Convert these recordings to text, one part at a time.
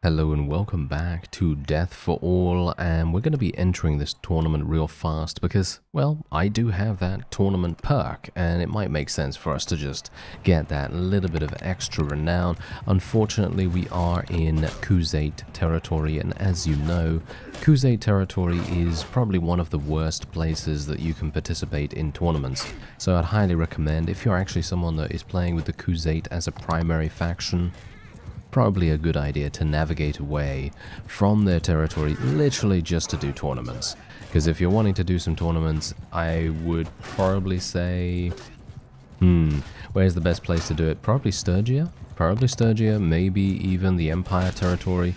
Hello and welcome back to Death for All, and we're going to be entering this tournament real fast because, well, I do have that tournament perk and it might make sense for us to just get that little bit of extra renown. Unfortunately, we are in Khuzait territory, and as you know, Khuzait territory is probably one of the worst places that you can participate in tournaments. So I'd highly recommend, if you're actually someone that is playing with the Khuzait as a primary faction, probably a good idea to navigate away from their territory literally just to do tournaments. Because if you're wanting to do some tournaments, I would probably say, where's the best place to do it? Probably Sturgia? Probably Sturgia, maybe even the Empire territory.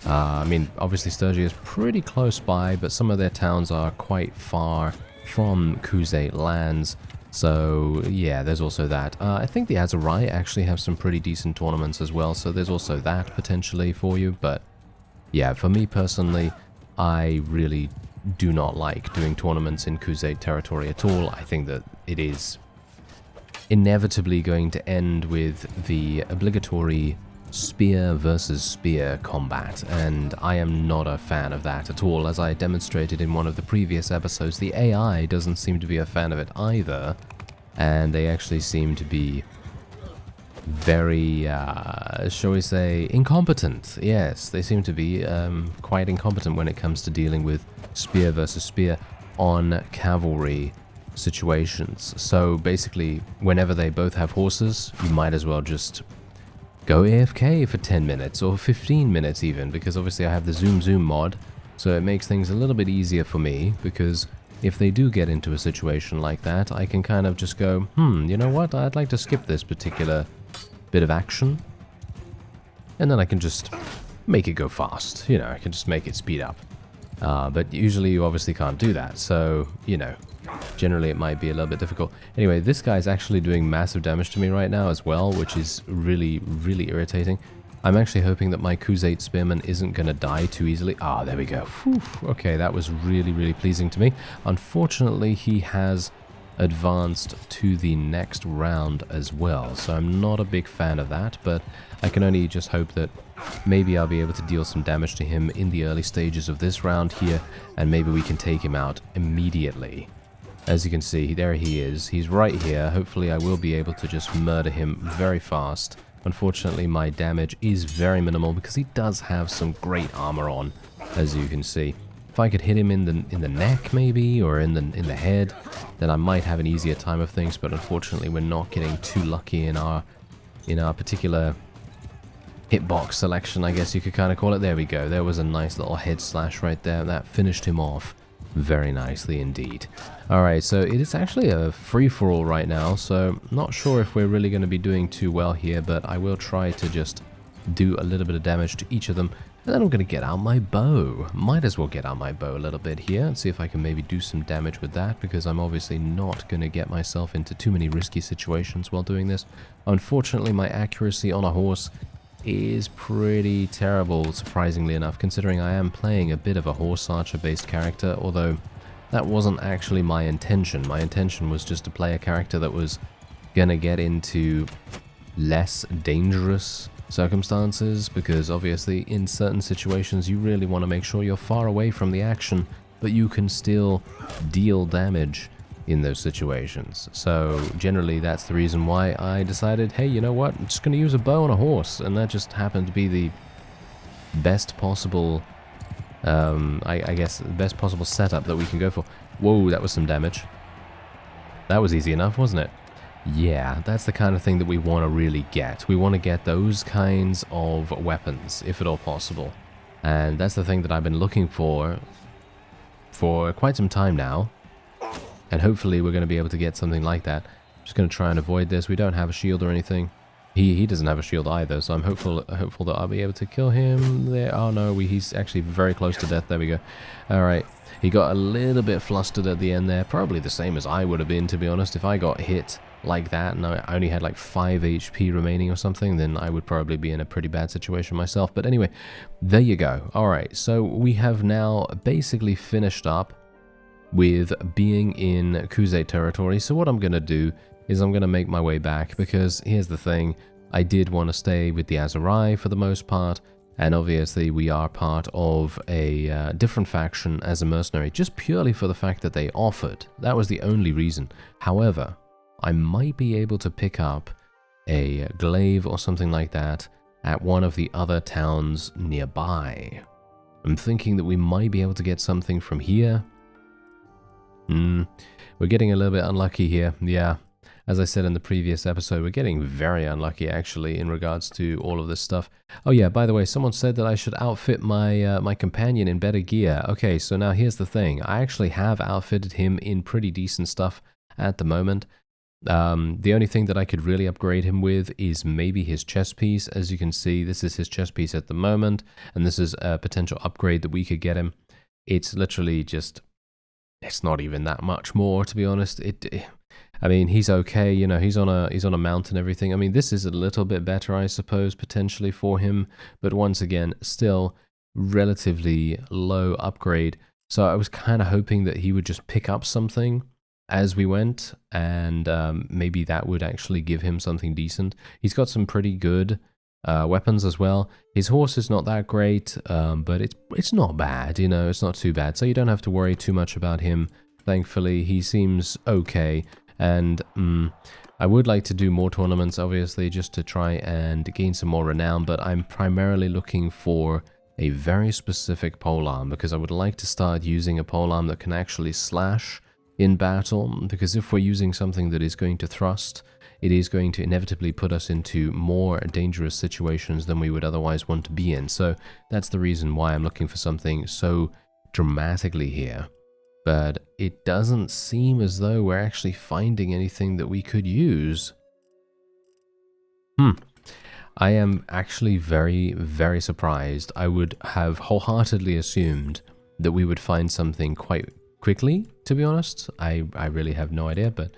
I mean, obviously Sturgia is pretty close by, but some of their towns are quite far from Khuzait lands. So yeah, there's also that. I think the Aserai actually have some pretty decent tournaments as well, so there's also that potentially for you. But yeah, for me personally, I really do not like doing tournaments in Khuzait territory at all. I think that it is inevitably going to end with the obligatory spear versus spear combat, and I am not a fan of that at all. As I demonstrated in one of the previous episodes, the AI doesn't seem to be a fan of it either, and they actually seem to be very, shall we say, incompetent. Yes, they seem to be quite incompetent when it comes to dealing with spear versus spear on cavalry situations. So basically, whenever they both have horses, you might as well just go AFK for 10 minutes or 15 minutes even, because obviously I have the zoom mod, so it makes things a little bit easier for me, because if they do get into a situation like that, I can kind of just go, you know what, I'd like to skip this particular bit of action, and then I can just make it go fast, you know, I can just make it speed up. But usually you obviously can't do that, so, you know, generally it might be a little bit difficult. Anyway, this guy's actually doing massive damage to me right now as well, which is really, really irritating. I'm actually hoping that my Khuzait spearman isn't going to die too easily. Ah, there we go. Whew. Okay, that was really, really pleasing to me. Unfortunately, he has advanced to the next round as well, so I'm not a big fan of that, but I can only just hope that maybe I'll be able to deal some damage to him in the early stages of this round here, and maybe we can take him out immediately. As you can see, there he is. He's right here. Hopefully I will be able to just murder him very fast. Unfortunately, my damage is very minimal because he does have some great armor on, as you can see. If I could hit him in the neck maybe, or in the head, then I might have an easier time of things, but unfortunately we're not getting too lucky in our particular hitbox selection, I guess you could kind of call it. There we go. There was a nice little head slash right there. That finished him off very nicely indeed. Alright, so it is actually a free-for-all right now, so not sure if we're really going to be doing too well here, but I will try to just do a little bit of damage to each of them, and then I'm going to get out my bow. Might as well get out my bow a little bit here and see if I can maybe do some damage with that, because I'm obviously not going to get myself into too many risky situations while doing this. Unfortunately, my accuracy on a horse is pretty terrible, surprisingly enough, considering I am playing a bit of a horse archer based character, although that wasn't actually my intention. My intention was just to play a character that was gonna get into less dangerous circumstances, because obviously in certain situations you really want to make sure you're far away from the action, but you can still deal damage in those situations. So generally that's the reason why I decided, hey, you know what, I'm just going to use a bow and a horse, and that just happened to be the best possible, I guess, the best possible setup that we can go for. Whoa, that was some damage. That was easy enough, wasn't it? Yeah, that's the kind of thing that we want to really get. We want to get those kinds of weapons, if at all possible. And that's the thing that I've been looking for quite some time now. And hopefully we're going to be able to get something like that. Just going to try and avoid this. We don't have a shield or anything. He doesn't have a shield either, so I'm hopeful that I'll be able to kill him there. Oh no, he's actually very close to death. There we go. Alright, he got a little bit flustered at the end there. Probably the same as I would have been, to be honest. If I got hit like that and I only had like 5 HP remaining or something, then I would probably be in a pretty bad situation myself. But anyway, there you go. Alright, so we have now basically finished up with being in Khuzait territory. So what I'm going to do is I'm going to make my way back, because here's the thing, I did want to stay with the Aserai for the most part, And obviously we are part of a different faction as a mercenary, just purely for the fact that they offered. That was the only reason. However, I might be able to pick up a glaive or something like that at one of the other towns nearby. I'm thinking that we might be able to get something from here. We're getting a little bit unlucky here. Yeah, as I said in the previous episode, we're getting very unlucky actually in regards to all of this stuff. Oh yeah, by the way, someone said that I should outfit my my companion in better gear. Okay, so now here's the thing. I actually have outfitted him in pretty decent stuff at the moment. The only thing that I could really upgrade him with is maybe his chest piece. As you can see, this is his chest piece at the moment, and this is a potential upgrade that we could get him. It's literally just, it's not even that much more, to be honest. I mean, he's okay, you know, he's on a mount and everything. I mean, this is a little bit better, I suppose, potentially for him, but once again, still relatively low upgrade. So I was kind of hoping that he would just pick up something as we went, and maybe that would actually give him something decent. He's got some pretty good weapons as well. His horse is not that great, but it's not bad, you know, it's not too bad. So you don't have to worry too much about him. Thankfully, he seems okay, and I would like to do more tournaments, obviously, just to try and gain some more renown, but I'm primarily looking for a very specific polearm, because I would like to start using a polearm that can actually slash in battle, because if we're using something that is going to thrust, it is going to inevitably put us into more dangerous situations than we would otherwise want to be in. So that's the reason why I'm looking for something so dramatically here. But it doesn't seem as though we're actually finding anything that we could use. I am actually very, very surprised. I would have wholeheartedly assumed that we would find something quite quickly, to be honest. I really have no idea, but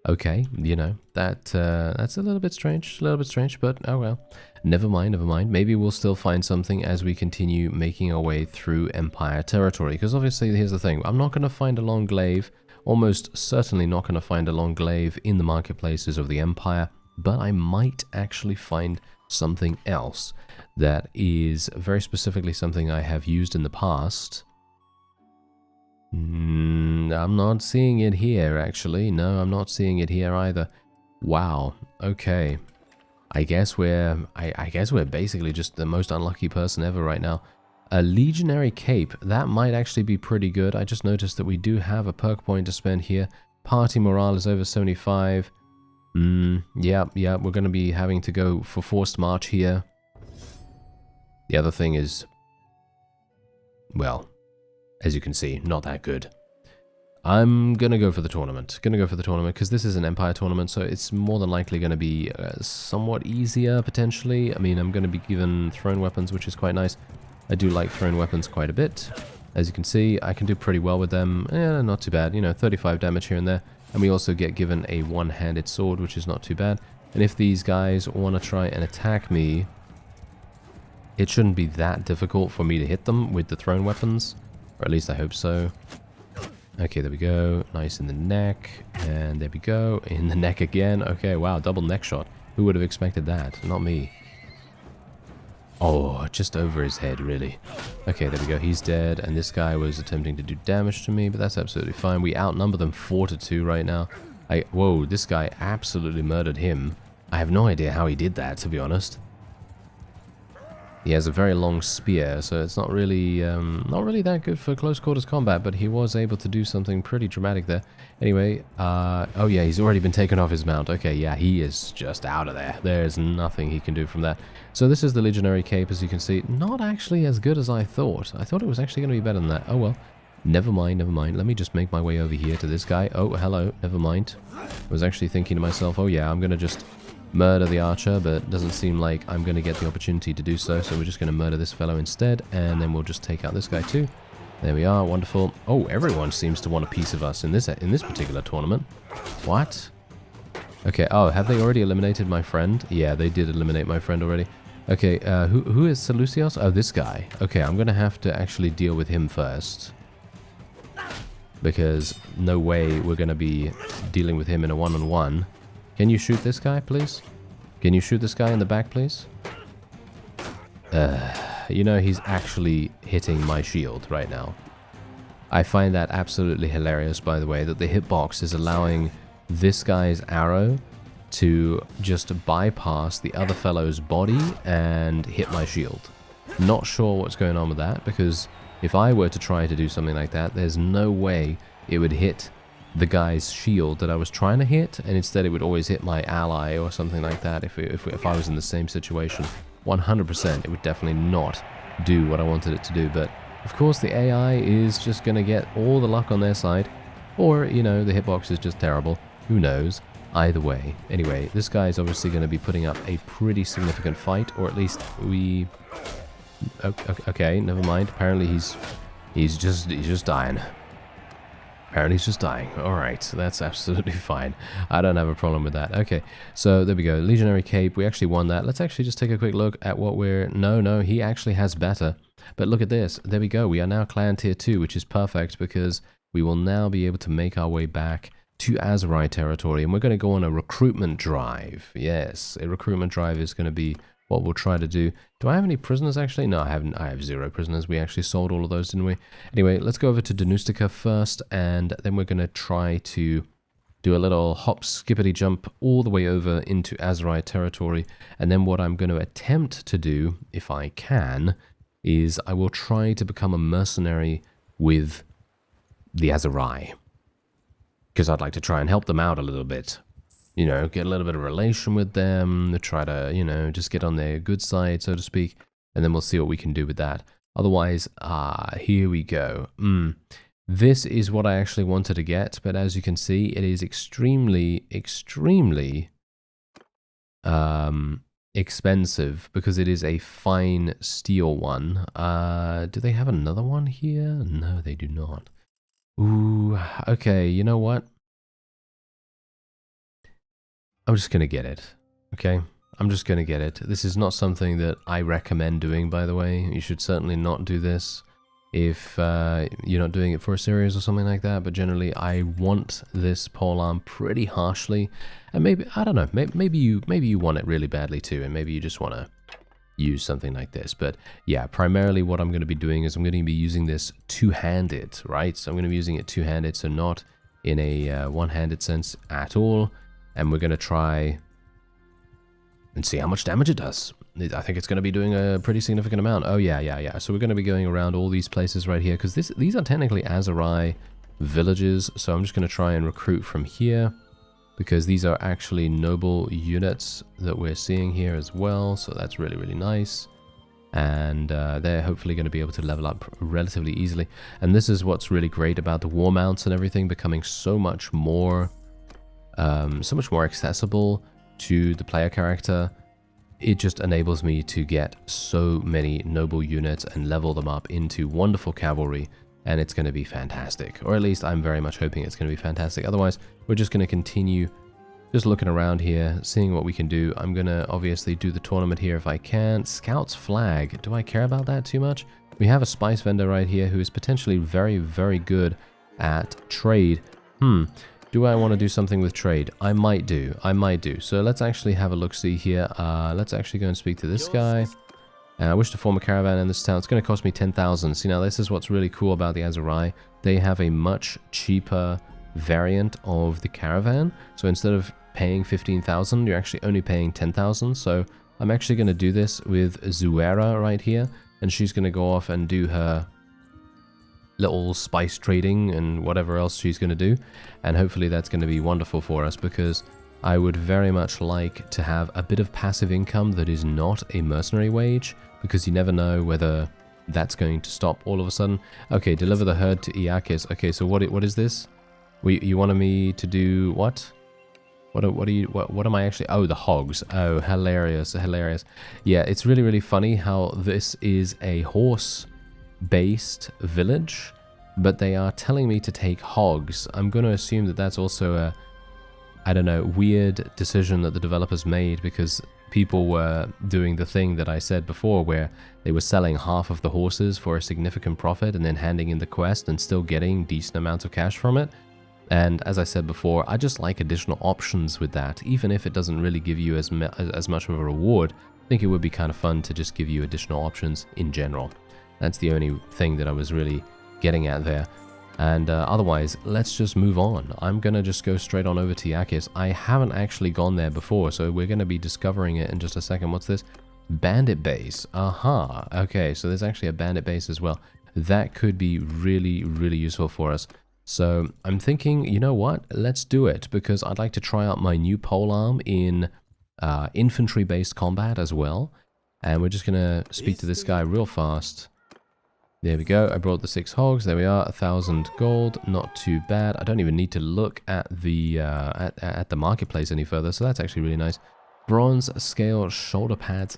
okay, you know, that's a little bit strange, but oh well. Never mind. Maybe we'll still find something as we continue making our way through Empire territory, because obviously, here's the thing, I'm not going to find a long glaive, almost certainly not going to find a long glaive in the marketplaces of the Empire, but I might actually find something else that is very specifically something I have used in the past. I'm not seeing it here, actually. No, I'm not seeing it here either. Wow. Okay. I guess we're basically just the most unlucky person ever right now. A Legionary Cape. That might actually be pretty good. I just noticed that we do have a perk point to spend here. Party morale is over 75. Yeah, we're going to be having to go for forced march here. The other thing is, well, as you can see, not that good. I'm gonna go for the tournament. Because this is an Empire tournament, so it's more than likely gonna be somewhat easier, potentially. I mean, I'm gonna be given thrown weapons, which is quite nice. I do like thrown weapons quite a bit. As you can see, I can do pretty well with them. Yeah, not too bad. You know, 35 damage here and there. And we also get given a one-handed sword, which is not too bad. And if these guys want to try and attack me, it shouldn't be that difficult for me to hit them with the thrown weapons. Or at least I hope so. Okay, there we go. Nice in the neck. And there we go. In the neck again. Okay, wow, double neck shot. Who would have expected that? Not me. Oh, just over his head, really. Okay, there we go. He's dead. And this guy was attempting to do damage to me, but that's absolutely fine. We outnumber them 4-2 right now. Whoa, this guy absolutely murdered him. I have no idea how he did that, to be honest. He has a very long spear, so it's not really that good for close quarters combat, but he was able to do something pretty dramatic there. Anyway, oh yeah, he's already been taken off his mount. Okay, yeah, he is just out of there. There's nothing he can do from that. So this is the Legionary Cape, as you can see. Not actually as good as I thought. I thought it was actually going to be better than that. Oh well. Never mind. Let me just make my way over here to this guy. Oh, hello. Never mind. I was actually thinking to myself, oh yeah, I'm going to just murder the archer, but it doesn't seem like I'm going to get the opportunity to do so, so we're just going to murder this fellow instead, and then we'll just take out this guy too. There we are, wonderful. Oh, everyone seems to want a piece of us in this particular tournament. What? Okay, oh, have they already eliminated my friend? Yeah, they did eliminate my friend already. Okay, who is Seleucios? Oh, this guy. Okay, I'm going to have to actually deal with him first, because no way we're going to be dealing with him in a one-on-one. Can you shoot this guy, please? Can you shoot this guy in the back, please? you know, he's actually hitting my shield right now. I find that absolutely hilarious, by the way, that the hitbox is allowing this guy's arrow to just bypass the other fellow's body and hit my shield. Not sure what's going on with that, because if I were to try to do something like that, there's no way it would hit the guy's shield that I was trying to hit, and instead it would always hit my ally or something like that if I was in the same situation. 100%, it would definitely not do what I wanted it to do, but of course the AI is just going to get all the luck on their side, or, you know, the hitbox is just terrible. Who knows? Either way. Anyway, this guy is obviously going to be putting up a pretty significant fight, or at least we... Okay, never mind. Apparently he's just dying. Apparently he's just dying. Alright, that's absolutely fine. I don't have a problem with that. Okay, so there we go. Legionary Cape, we actually won that. Let's actually just take a quick look at what we're... No, he actually has better. But look at this. There we go. We are now Clan Tier 2, which is perfect because we will now be able to make our way back to Aserai territory. And we're going to go on a recruitment drive. Yes, a recruitment drive is going to be what we'll try to do. Do I have any prisoners actually? No, I haven't. I have 0 prisoners. We actually sold all of those, didn't we? Anyway, let's go over to Danustica first, and then we're going to try to do a little hop, skippity jump all the way over into Aserai territory. And then what I'm going to attempt to do, if I can, is I will try to become a mercenary with the Aserai. Because I'd like to try and help them out a little bit. You know, get a little bit of relation with them, try to, you know, just get on their good side, so to speak, and then we'll see what we can do with that. Otherwise, here we go. This is what I actually wanted to get, but as you can see, it is extremely expensive because it is a fine steel one. Do they have another one here? No, they do not. Ooh, okay, you know what? I'm just going to get it, okay? I'm just going to get it. This is not something that I recommend doing, by the way. You should certainly not do this if you're not doing it for a series or something like that. But generally, I want this polearm pretty harshly. And maybe, I don't know, maybe you want it really badly too. And maybe you just want to use something like this. But yeah, primarily what I'm going to be doing is I'm going to be using this two-handed, right? So I'm going to be using it two-handed, so not in a one-handed sense at all. And we're going to try and see how much damage it does. I think it's going to be doing a pretty significant amount. Oh, yeah. So we're going to be going around all these places right here, because these are technically Aserai villages. So I'm just going to try and recruit from here, because these are actually noble units that we're seeing here as well. So that's really, really nice. And they're hopefully going to be able to level up relatively easily. And this is what's really great about the war mounts and everything becoming so much more accessible to the player character. It just enables me to get so many noble units and level them up into wonderful cavalry, and it's going to be fantastic. Or at least I'm very much hoping it's going to be fantastic. Otherwise, we're just going to continue just looking around here, seeing what we can do. I'm going to obviously do the tournament here if I can. Scout's flag. Do I care about that too much? We have a spice vendor right here who is potentially very, very good at trade. Do I want to do something with trade? I might do. So let's actually have a look-see here. Let's actually go and speak to this guy. I wish to form a caravan in this town. It's going to cost me 10,000. See, now this is what's really cool about the Aserai. They have a much cheaper variant of the caravan. So instead of paying 15,000, you're actually only paying 10,000. So I'm actually going to do this with Zuera right here. And she's going to go off and do her little spice trading and whatever else she's going to do, and hopefully that's going to be wonderful for us, because I would very much like to have a bit of passive income that is not a mercenary wage, because you never know whether that's going to stop all of a sudden. Okay, deliver the herd to Iakis. Okay, so what is this? You wanted me to do what? What am I actually? Oh, the hogs. Oh, hilarious. Yeah, it's really, really funny how this is a horse-based village, but they are telling me to take hogs. I'm going to assume that that's also a, I don't know, weird decision that the developers made, because people were doing the thing that I said before, where they were selling half of the horses for a significant profit and then handing in the quest and still getting decent amounts of cash from it. And as I said before, I just like additional options with that, even if it doesn't really give you as much of a reward. think it would be kind of fun to just give you additional options in general. That's the only thing that I was really getting at there. And otherwise, let's just move on. I'm going to just go straight on over to Yakis. I haven't actually gone there before, so we're going to be discovering it in just a second. What's this? Bandit base. Aha. Okay, so there's actually a bandit base as well. That could be really, really useful for us. So I'm thinking, you know what? Let's do it, because I'd like to try out my new polearm in infantry-based combat as well. And we're just going to speak to this guy real fast. There we go. I brought the 6 hogs. There we are. 1,000 gold. Not too bad. I don't even need to look at the at the marketplace any further, so that's actually really nice. Bronze scale shoulder pads.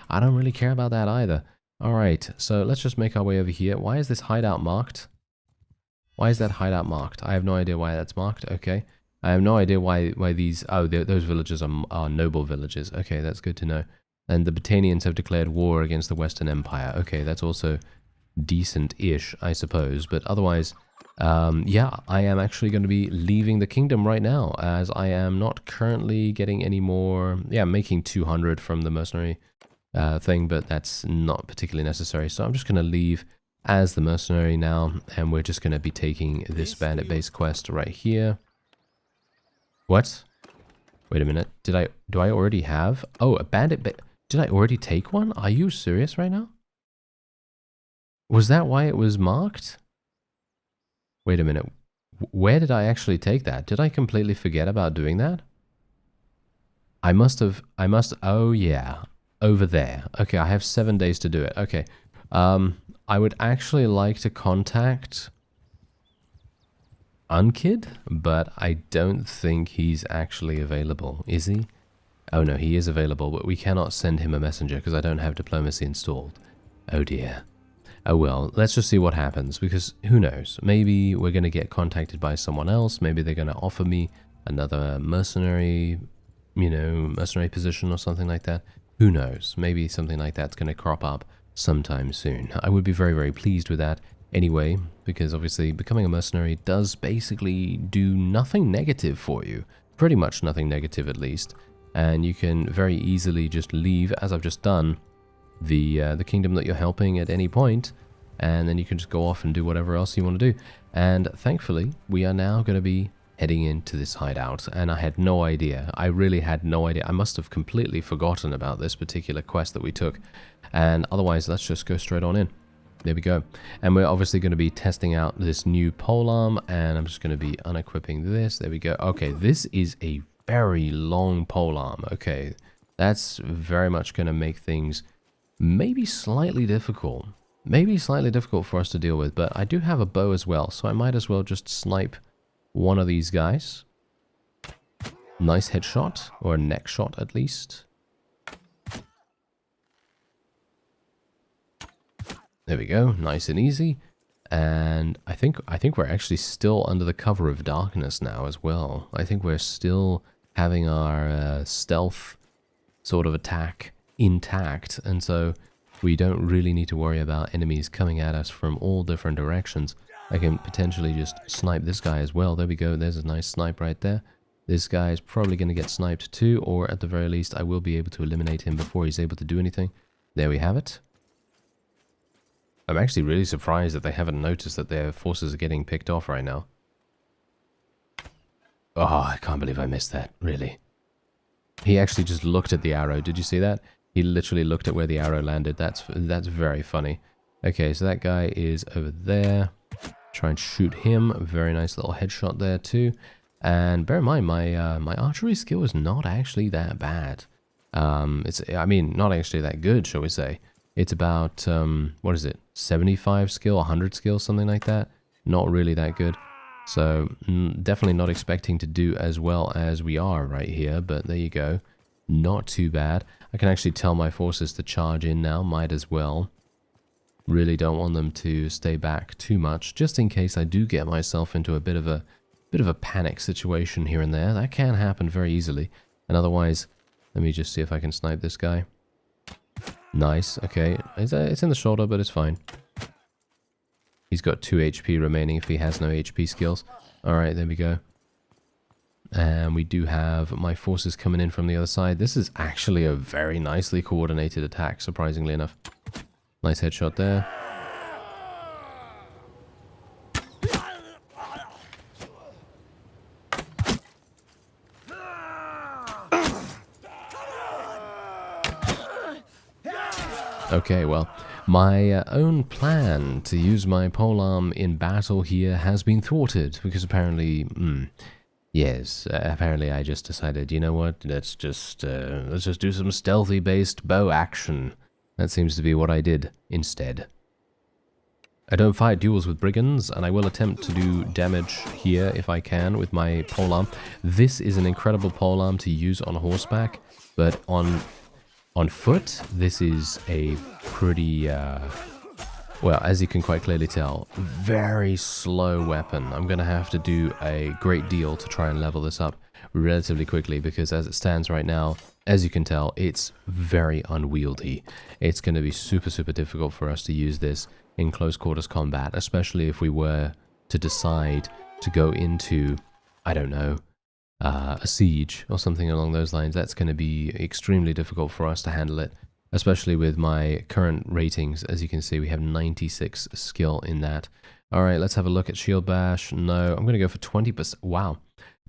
I don't really care about that either. All right, so let's just make our way over here. Why is this hideout marked? Why is that hideout marked? I have no idea why that's marked. Okay. I have no idea why these... Oh, those villages are noble villages. Okay, that's good to know. And the Britanians have declared war against the Western Empire. Okay, that's also decent-ish, I suppose. But otherwise, yeah, I am actually going to be leaving the kingdom right now, as I am not currently getting any more... Yeah, I'm making 200 from the mercenary thing, but that's not particularly necessary. So I'm just going to leave as the mercenary now, and we're just going to be taking this bandit base quest right here. What? Wait a minute. Do I already have... Oh, a bandit base... Did I already take one? Are you serious right now? Was that why it was marked? Wait a minute. Where did I actually take that? Did I completely forget about doing that? I must... Oh, yeah. Over there. Okay, I have 7 days to do it. Okay. I would actually like to contact Unkid, but I don't think he's actually available. Is he? Oh no, he is available, but we cannot send him a messenger because I don't have diplomacy installed. Oh dear. Oh well, let's just see what happens, because who knows? Maybe we're going to get contacted by someone else. Maybe they're going to offer me another mercenary, you know, mercenary position or something like that. Who knows? Maybe something like that's going to crop up sometime soon. I would be very, very pleased with that anyway, because obviously becoming a mercenary does basically do nothing negative for you. Pretty much nothing negative, at least. And you can very easily just leave, as I've just done, the kingdom that you're helping at any point, and then you can just go off and do whatever else you want to do. And thankfully, we are now going to be heading into this hideout, and I had no idea. I really had no idea. I must have completely forgotten about this particular quest that we took. And otherwise, let's just go straight on in. There we go. And we're obviously going to be testing out this new polearm, and I'm just going to be unequipping this. There we go. Okay, this is a very long polearm. Okay, that's very much going to make things maybe slightly difficult. Maybe slightly difficult for us to deal with, but I do have a bow as well, so I might as well just snipe one of these guys. Nice headshot, or a neck shot at least. There we go, nice and easy. And I think we're actually still under the cover of darkness now as well. I think we're still having our stealth sort of attack intact, and so we don't really need to worry about enemies coming at us from all different directions. I can potentially just snipe this guy as well. There we go, there's a nice snipe right there. This guy is probably going to get sniped too, or at the very least I will be able to eliminate him before he's able to do anything. There we have it. I'm actually really surprised that they haven't noticed that their forces are getting picked off right now. Oh, I can't believe I missed that, really. He actually just looked at the arrow. Did you see that? He literally looked at where the arrow landed. That's very funny. Okay, so that guy is over there. Try and shoot him. Very nice little headshot there too. And bear in mind, my archery skill is not actually that bad. I mean, not actually that good, shall we say. It's about, what is it, 75 skill, 100 skill, something like that. Not really that good. So, definitely not expecting to do as well as we are right here, but there you go. Not too bad. I can actually tell my forces to charge in now, might as well. Really don't want them to stay back too much, just in case I do get myself into a bit of a panic situation here and there. That can happen very easily. And otherwise, let me just see if I can snipe this guy. Nice, okay. It's in the shoulder, but it's fine. He's got 2 HP remaining if he has no HP skills. Alright, there we go. And we do have my forces coming in from the other side. This is actually a very nicely coordinated attack, surprisingly enough. Nice headshot there. Okay, well, my own plan to use my polearm in battle here has been thwarted, because apparently, yes, apparently I just decided, you know what, let's just do some stealthy-based bow action. That seems to be what I did instead. I don't fight duels with brigands, and I will attempt to do damage here if I can with my polearm. This is an incredible polearm to use on horseback, but on foot, this is a pretty, well, as you can quite clearly tell, very slow weapon. I'm going to have to do a great deal to try and level this up relatively quickly, because as it stands right now, as you can tell, it's very unwieldy. It's going to be super, super difficult for us to use this in close quarters combat, especially if we were to decide to go into, I don't know, a siege or something along those lines. That's going to be extremely difficult for us to handle it, especially with my current ratings. As you can see, we have 96 skill in that. All right, let's have a look at shield bash. No, I'm going to go for 20%. Wow,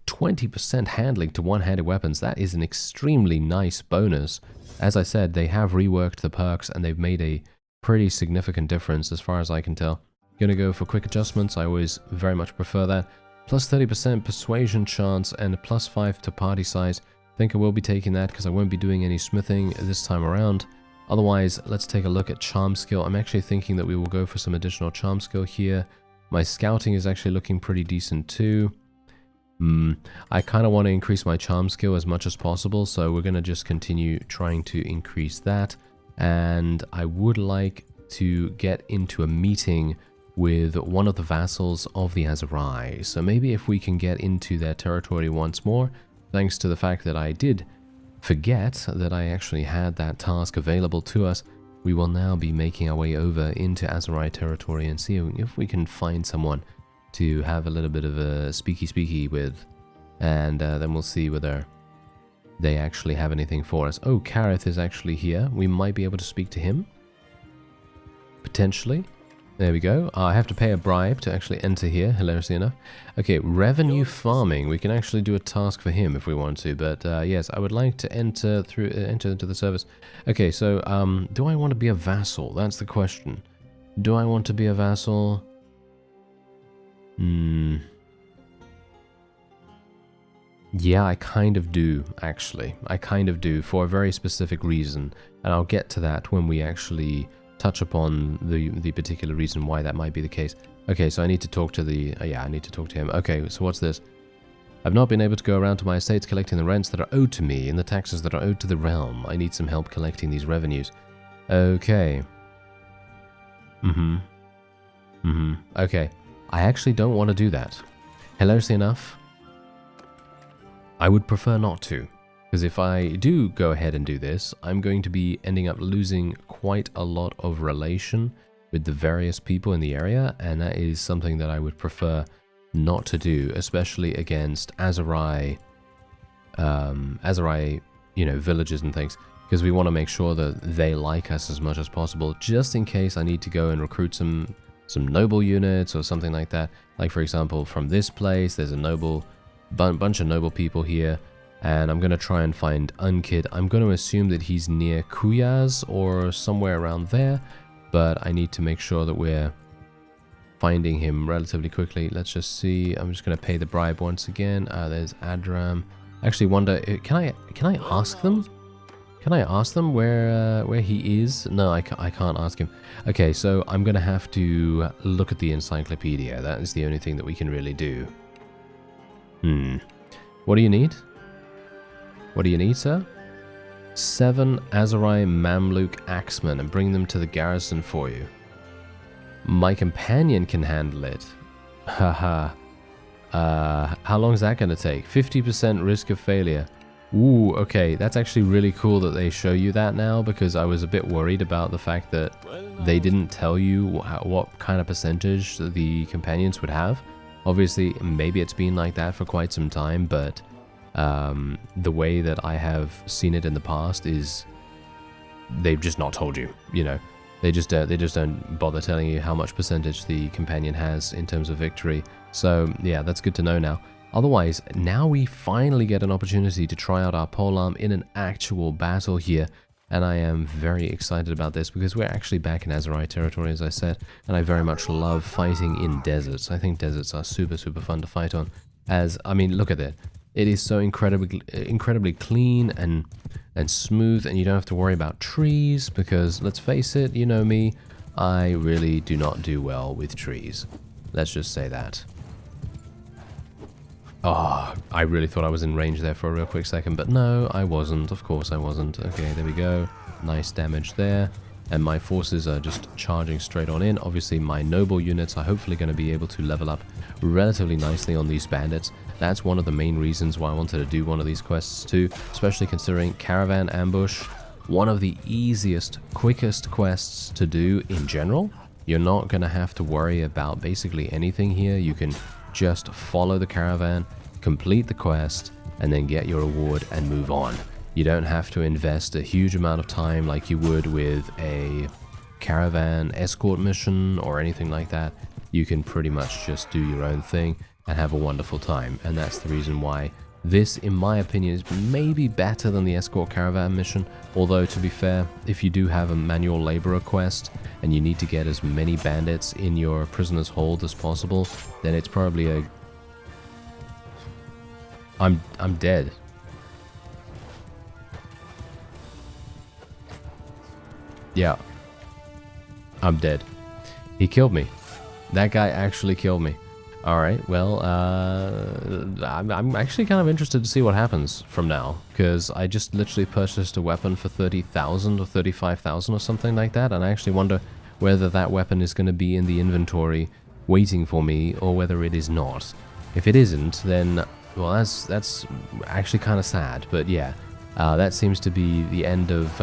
20% handling to one-handed weapons. That is an extremely nice bonus. As I said, they have reworked the perks and they've made a pretty significant difference as far as I can tell. Going to go for quick adjustments. I always very much prefer that. Plus 30% persuasion chance and a plus 5 to party size. I think I will be taking that because I won't be doing any smithing this time around. Otherwise, let's take a look at charm skill. I'm actually thinking that we will go for some additional charm skill here. My scouting is actually looking pretty decent too. I kind of want to increase my charm skill as much as possible, so we're going to just continue trying to increase that. And I would like to get into a meeting with one of the vassals of the Aserai. So maybe if we can get into their territory once more, thanks to the fact that I did forget that I actually had that task available to us, we will now be making our way over into Aserai territory and seeing if we can find someone to have a little bit of a speaky with, and then we'll see whether they actually have anything for us. Oh, Kareth is actually here. We might be able to speak to him, potentially. There we go. I have to pay a bribe to actually enter here, hilariously enough. Okay, revenue farming. We can actually do a task for him if we want to, but yes, I would like to enter into the service. Okay, so do I want to be a vassal? That's the question. Do I want to be a vassal? Yeah, I kind of do, actually. I kind of do, for a very specific reason, and I'll get to that when we actually touch upon the particular reason why that might be the case. Okay, so I need to talk to the... yeah, I need to talk to him. Okay, so what's this? I've not been able to go around to my estates collecting the rents that are owed to me and the taxes that are owed to the realm. I need some help collecting these revenues. Okay. Okay. I actually don't want to do that. Hilariously enough, I would prefer not to. Because if I do go ahead and do this, I'm going to be ending up losing quite a lot of relation with the various people in the area, and that is something that I would prefer not to do, especially against Aserai, you know, villages and things, because we want to make sure that they like us as much as possible, just in case I need to go and recruit some noble units or something like that. Like, for example, from this place, there's a bunch of noble people here, and I'm going to try and find Unkid. I'm going to assume that he's near Kuyaz or somewhere around there, but I need to make sure that we're finding him relatively quickly. Let's just see. I'm just going to pay the bribe once again. There's Adram. I actually wonder, can I ask them? Can I ask them where he is? No, I can't ask him. Okay, so I'm going to have to look at the encyclopedia. That is the only thing that we can really do. What do you need? What do you need, sir? 7 Aserai Mamluk axemen, and bring them to the garrison for you. My companion can handle it. Haha. How long is that going to take? 50% risk of failure. Ooh, okay. That's actually really cool that they show you that now, because I was a bit worried about the fact that they didn't tell you what kind of percentage the companions would have. Obviously, maybe it's been like that for quite some time, but the way that I have seen it in the past is they've just not told you, you know. They just don't bother telling you how much percentage the companion has in terms of victory. So yeah, that's good to know now. Otherwise, now we finally get an opportunity to try out our polearm in an actual battle here. And I am very excited about this because we're actually back in Aserai territory, as I said. And I very much love fighting in deserts. I think deserts are super, super fun to fight on. I mean, look at it. It is so incredibly clean and smooth, and you don't have to worry about trees because, let's face it, you know me, I really do not do well with trees. Let's just say that. Oh, I really thought I was in range there for a real quick second, but no, I wasn't. Of course I wasn't. Okay, there we go. Nice damage there. And my forces are just charging straight on in. Obviously, my noble units are hopefully going to be able to level up relatively nicely on these bandits. That's one of the main reasons why I wanted to do one of these quests too, especially considering Caravan Ambush, one of the easiest, quickest quests to do in general. You're not going to have to worry about basically anything here. You can just follow the caravan, complete the quest, and then get your reward and move on. You don't have to invest a huge amount of time like you would with a caravan escort mission or anything like that. You can pretty much just do your own thing and have a wonderful time. And that's the reason why this, in my opinion, is maybe better than the escort caravan mission. Although, to be fair, if you do have a manual laborer quest and you need to get as many bandits in your prisoner's hold as possible, then it's probably a... I'm dead. Yeah. I'm dead. He killed me. That guy actually killed me. Alright, well, I'm actually kind of interested to see what happens from now, because I just literally purchased a weapon for 30,000 or 35,000 or something like that, and I actually wonder whether that weapon is going to be in the inventory waiting for me, or whether it is not. If it isn't, then, well, that's actually kind of sad, but yeah, that seems to be the end of...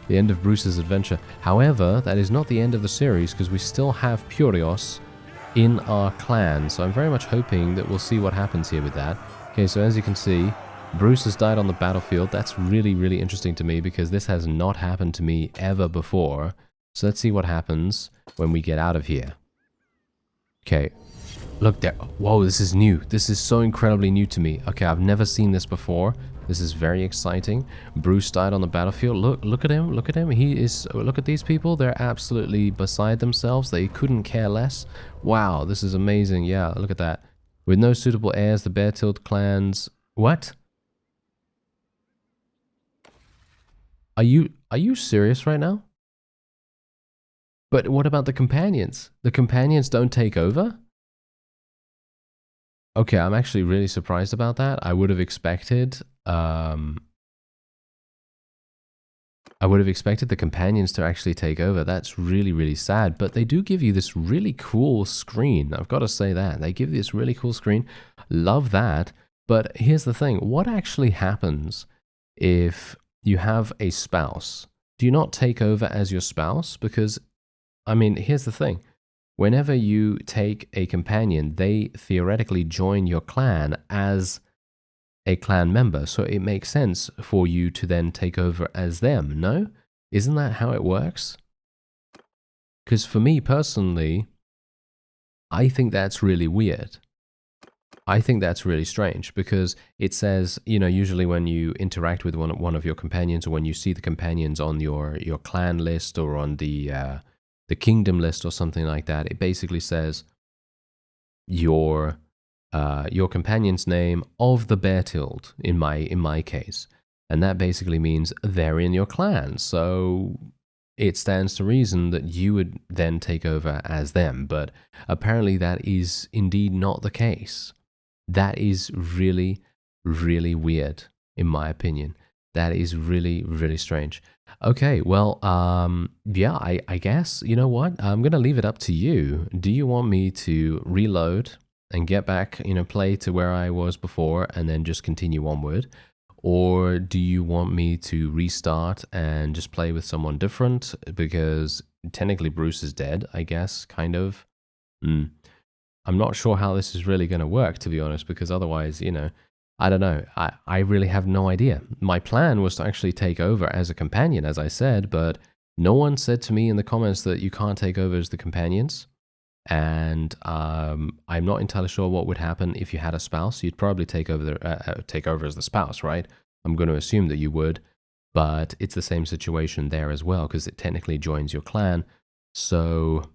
the end of Bruce's adventure. However, that is not the end of the series, because we still have Purios in our clan, so I'm very much hoping that we'll see what happens here with that. Okay, so as you can see, Bruce has died on the battlefield. That's really, really interesting to me, because this has not happened to me ever before. So let's see what happens when we get out of here. Okay, look there. Whoa, this is new. This is so incredibly new to me. Okay, I've never seen this before. This is very exciting. Bruce died on the battlefield. Look at him. Look at him. He is... Look at these people. They're absolutely beside themselves. They couldn't care less. Wow, this is amazing. Yeah, look at that. With no suitable heirs, the Bear-Tilled clans... What? Are you serious right now? But what about the companions? The companions don't take over? Okay, I'm actually really surprised about that. I would have expected the companions to actually take over. That's really, really sad. But they do give you this really cool screen. I've got to say that. They give you this really cool screen. Love that. But here's the thing. What actually happens if you have a spouse? Do you not take over as your spouse? Because, I mean, here's the thing. Whenever you take a companion, they theoretically join your clan as a clan member, so it makes sense for you to then take over as them, no? Isn't that how it works? Because for me personally, I think that's really weird. I think that's really strange, because it says, you know, usually when you interact with one of your companions, or when you see the companions on your clan list or on the kingdom list or something like that, it basically says your companion's name of the Bear-Tilled in my case, and that basically means they're in your clan. So it stands to reason that you would then take over as them. But apparently that is indeed not the case. That is really, really weird, in my opinion. That is really, really strange. Okay, well, yeah, I guess, you know what? I'm going to leave it up to you. Do you want me to reload and get back, you know, play to where I was before and then just continue onward? Or do you want me to restart and just play with someone different? Because technically Bruce is dead, I guess, kind of. I'm not sure how this is really going to work, to be honest, because otherwise, you know, I don't know. I really have no idea. My plan was to actually take over as a companion, as I said, but no one said to me in the comments that you can't take over as the companions. And I'm not entirely sure what would happen if you had a spouse. You'd probably take over as the spouse, right? I'm going to assume that you would, but it's the same situation there as well because it technically joins your clan. So,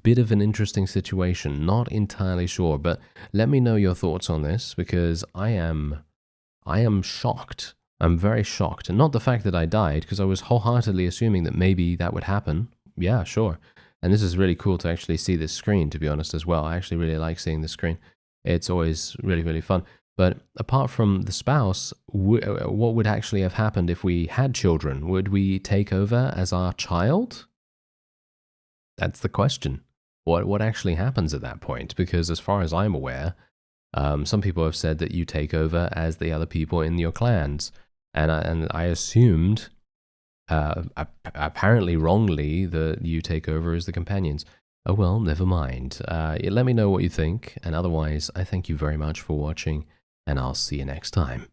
bit of an interesting situation. Not entirely sure, but let me know your thoughts on this because I am shocked. I'm very shocked. And not the fact that I died, because I was wholeheartedly assuming that maybe that would happen. Yeah, sure. And this is really cool to actually see this screen, to be honest, as well. I actually really like seeing the screen. It's always really, really fun. But apart from the spouse, what would actually have happened if we had children? Would we take over as our child? That's the question. What actually happens at that point? Because as far as I'm aware, some people have said that you take over as the other people in your clans. And I assumed, apparently wrongly, that you take over as the companions. Oh well, never mind. Let me know what you think. And otherwise, I thank you very much for watching, and I'll see you next time.